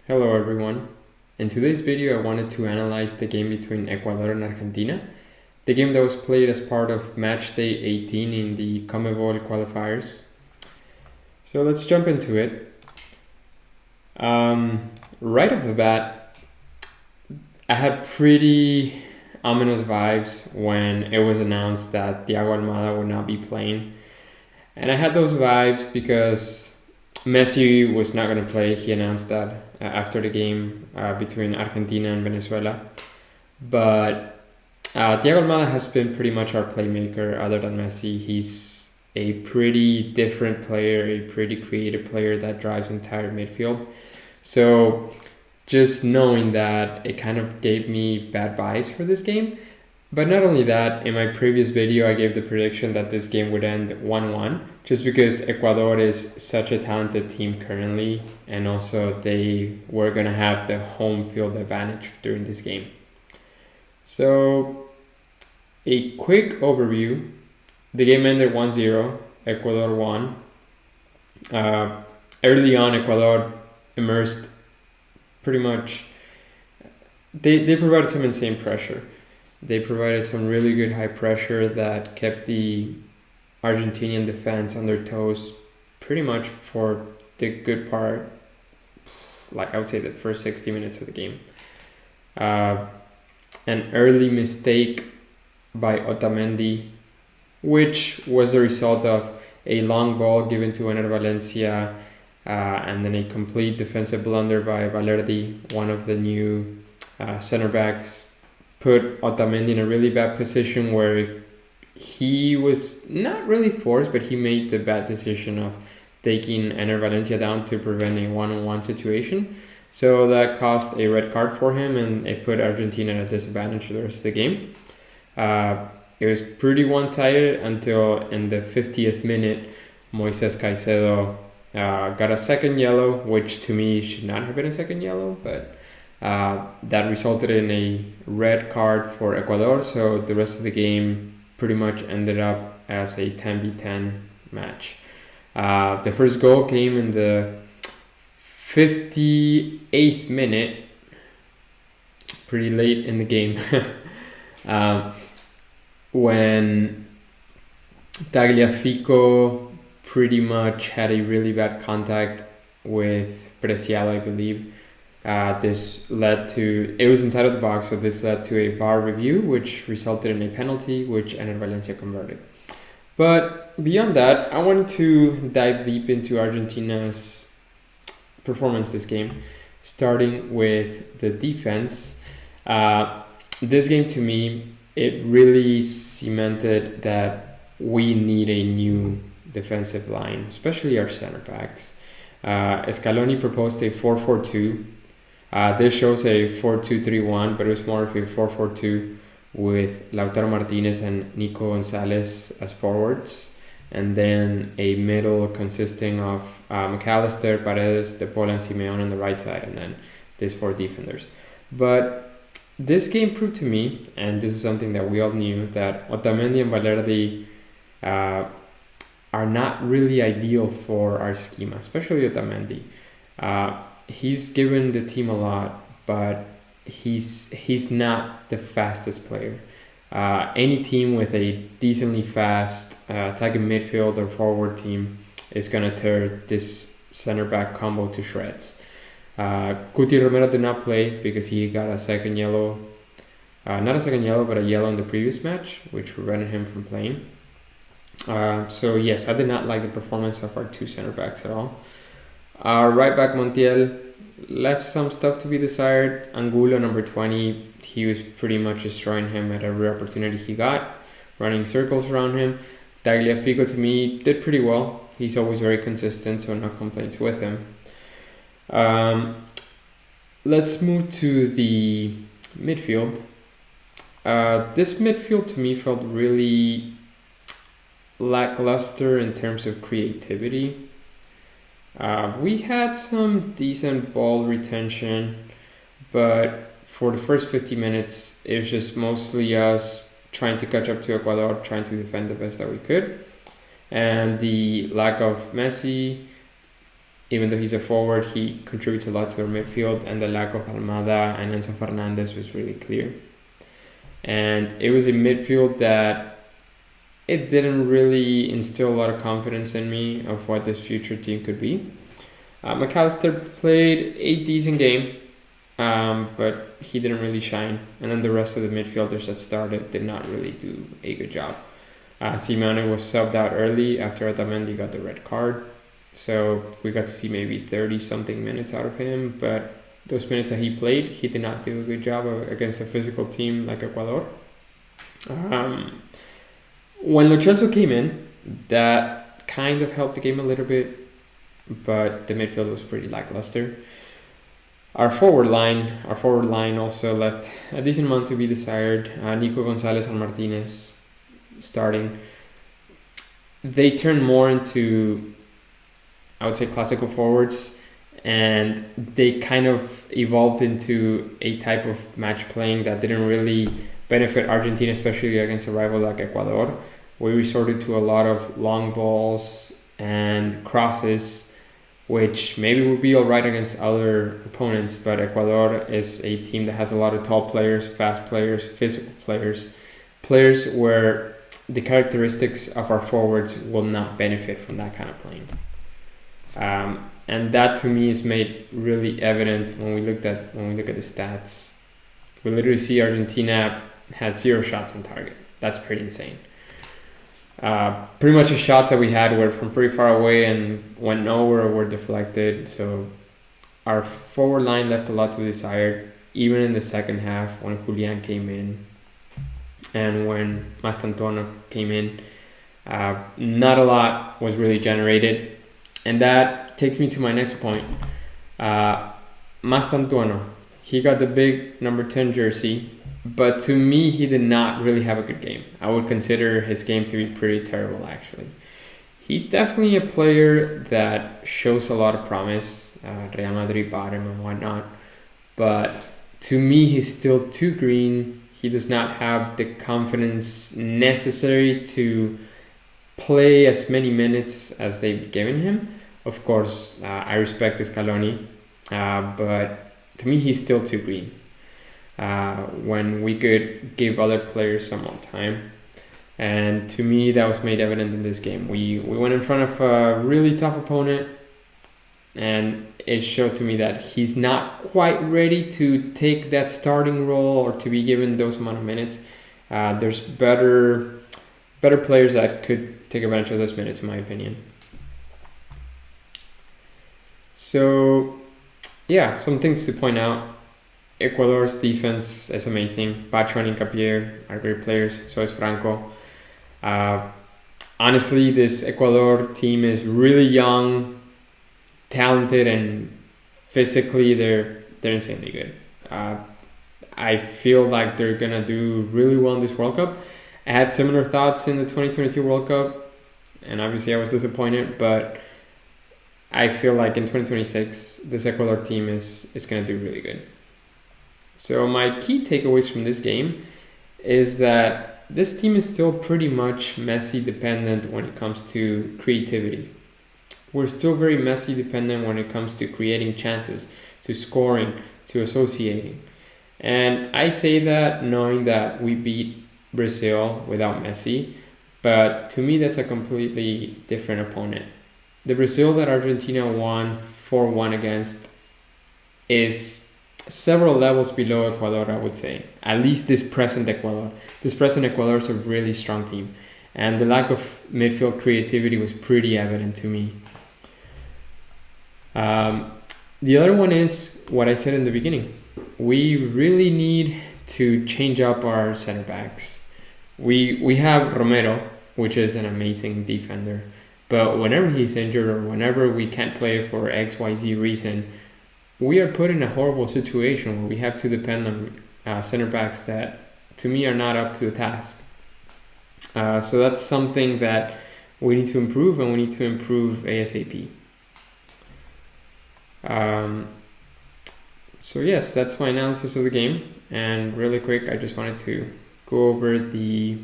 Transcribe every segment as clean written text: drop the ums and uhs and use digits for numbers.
Hello everyone. In today's video I wanted to analyze the game between Ecuador and Argentina, the game that was played as part of match day 18 in the Conmebol qualifiers. So let's jump into it. Right off the bat, I had pretty ominous vibes when it was announced that Thiago Almada would not be playing. And I had those vibes because Messi was not going to play. He announced that after the game between Argentina and Venezuela. But Thiago Almada has been pretty much our playmaker other than Messi. He's a pretty different player, a pretty creative player that drives entire midfield. So just knowing that, it kind of gave me bad vibes for this game. But not only that, in my previous video I gave the prediction that this game would end 1-1 just because Ecuador is such a talented team currently, and also they were going to have the home field advantage during this game. So a quick overview. The game ended 1-0. Ecuador won. Early on, Ecuador immersed pretty much. They provided some insane pressure. They provided some really good high pressure that kept the Argentinian defense on their toes pretty much for the good part, like I would say the first 60 minutes of the game. An early mistake by Otamendi, which was a result of a long ball given to Ener Valencia, and then a complete defensive blunder by Valerdi, one of the new center backs, put Otamendi in a really bad position where he was not really forced, but he made the bad decision of taking Ener Valencia down to prevent a one-on-one situation. So that cost a red card for him, and it put Argentina at a disadvantage for the rest of the game. It was pretty one-sided until in the 50th minute, Moises Caicedo got a second yellow, which to me should not have been a second yellow, but that resulted in a red card for Ecuador. So the rest of the game pretty much ended up as a 10v10 match. The first goal came in the 58th minute, pretty late in the game, when Tagliafico pretty much had a really bad contact with Preciado, I believe. This led to, it was inside of the box, so this led to a VAR review, which resulted in a penalty, which Ener Valencia converted. But beyond that, I wanted to dive deep into Argentina's performance this game, starting with the defense. This game, to me, it really cemented that we need a new defensive line, especially our center backs. Scaloni proposed a 4-4-2. This shows a 4-2-3-1, but it was more of a 4-4-2 with Lautaro Martinez and Nico Gonzalez as forwards, and then a middle consisting of McAllister, Paredes, De Paul, and Simeone on the right side, and then these four defenders. But this game proved to me, and this is something that we all knew, that Otamendi and Valerdi are not really ideal for our schema, especially Otamendi. He's given the team a lot, but he's not the fastest player. Any team with a decently fast attacking midfield or forward team is going to tear this center back combo to shreds. Cuti Romero did not play because he got a second yellow, not a second yellow, but a yellow in the previous match, which prevented him from playing. So yes, I did not like the performance of our two center backs at all. Right back Montiel left some stuff to be desired. Angulo, number 20, he was pretty much destroying him at every opportunity he got, running circles around him. Tagliafico, to me, did pretty well. He's always very consistent, so no complaints with him. Let's move to the midfield. This midfield to me felt really lackluster in terms of creativity. We had some decent ball retention, but for the first 50 minutes, it was just mostly us trying to catch up to Ecuador, trying to defend the best that we could. And the lack of Messi even though he's a forward, he contributes a lot to our midfield, and the lack of Almada and Enzo Fernandez was really clear. And it was a midfield that it didn't really instill a lot of confidence in me of what this future team could be. McAllister played a decent game, but he didn't really shine. And then the rest of the midfielders that started did not really do a good job. Simeone was subbed out early after Otamendi got the red card. So we got to see maybe 30-something minutes out of him. But those minutes that he played, he did not do a good job against a physical team like Ecuador. When Lo Celso came in, that kind of helped the game a little bit, but the midfield was pretty lackluster. Our forward line also left a decent amount to be desired. Nico Gonzalez and Martinez starting. They turned more into, I would say, classical forwards, and they kind of evolved into a type of match playing that didn't really benefit Argentina, especially against a rival like Ecuador. We resorted to a lot of long balls and crosses, which maybe would be all right against other opponents, but Ecuador is a team that has a lot of tall players, fast players, physical players where the characteristics of our forwards will not benefit from that kind of playing. And that to me is made really evident when we look at the stats. We literally see Argentina had 0 shots on target. That's pretty insane. Pretty much the shots that we had were from pretty far away and went nowhere or were deflected. So our forward line left a lot to be desired, even in the second half when Julian came in and when Mastantuono came in. Not a lot was really generated. And that takes me to my next point. Mastantuono, he got the big number 10 jersey, but to me, he did not really have a good game. I would consider his game to be pretty terrible, actually. He's definitely a player that shows a lot of promise. Real Madrid bought him and whatnot. But to me, he's still too green. He does not have the confidence necessary to play as many minutes as they've given him. Of course, I respect Scaloni, but to me, he's still too green. When we could give other players some more time. And to me, that was made evident in this game. We went in front of a really tough opponent, and it showed to me that he's not quite ready to take that starting role or to be given those amount of minutes. There's better players that could take advantage of those minutes, in my opinion. So, yeah, some things to point out. Ecuador's defense is amazing. Pacho and Hincapié are great players. So is Franco. Honestly, this Ecuador team is really young, talented, and physically they're insanely good. I feel like they're gonna do really well in this World Cup. I had similar thoughts in the 2022 World Cup, and obviously I was disappointed. But I feel like in 2026, this Ecuador team is gonna do really good. So my key takeaways from this game is that this team is still pretty much Messi dependent when it comes to creativity. We're still very Messi dependent when it comes to creating chances, to scoring, to associating. And I say that knowing that we beat Brazil without Messi, but to me that's a completely different opponent. The Brazil that Argentina won 4-1 against is several levels below Ecuador, I would say. At least this present Ecuador. This present Ecuador is a really strong team. And the lack of midfield creativity was pretty evident to me. The other one is what I said in the beginning. We really need to change up our center backs. We have Romero, which is an amazing defender. But whenever he's injured or whenever we can't play for XYZ reason, we are put in a horrible situation where we have to depend on center backs that, to me, are not up to the task. So that's something that we need to improve, and we need to improve ASAP. So yes, that's my analysis of the game. And really quick, I just wanted to go over the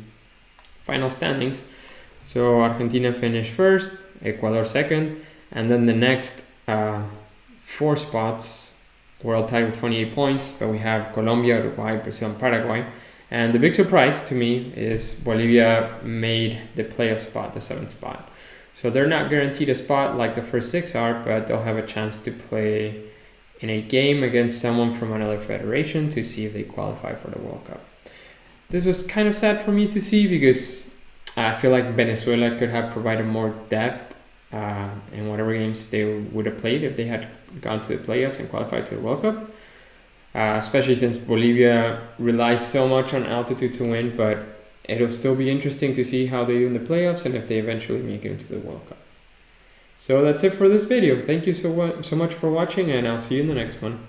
final standings. So Argentina finished first, Ecuador second, and then the next uh, 4 spots. We're all tied with 28 points, but we have Colombia, Uruguay, Brazil, and Paraguay. And the big surprise to me is Bolivia made the playoff spot, the 7th spot. So they're not guaranteed a spot like the first 6 are, but they'll have a chance to play in a game against someone from another federation to see if they qualify for the World Cup. This was kind of sad for me to see because I feel like Venezuela could have provided more depth in whatever games they would have played if they had gone to the playoffs and qualified to the World Cup. Especially since Bolivia relies so much on altitude to win, but it'll still be interesting to see how they do in the playoffs and if they eventually make it into the World Cup. So that's it for this video. Thank you so much for watching, and I'll see you in the next one.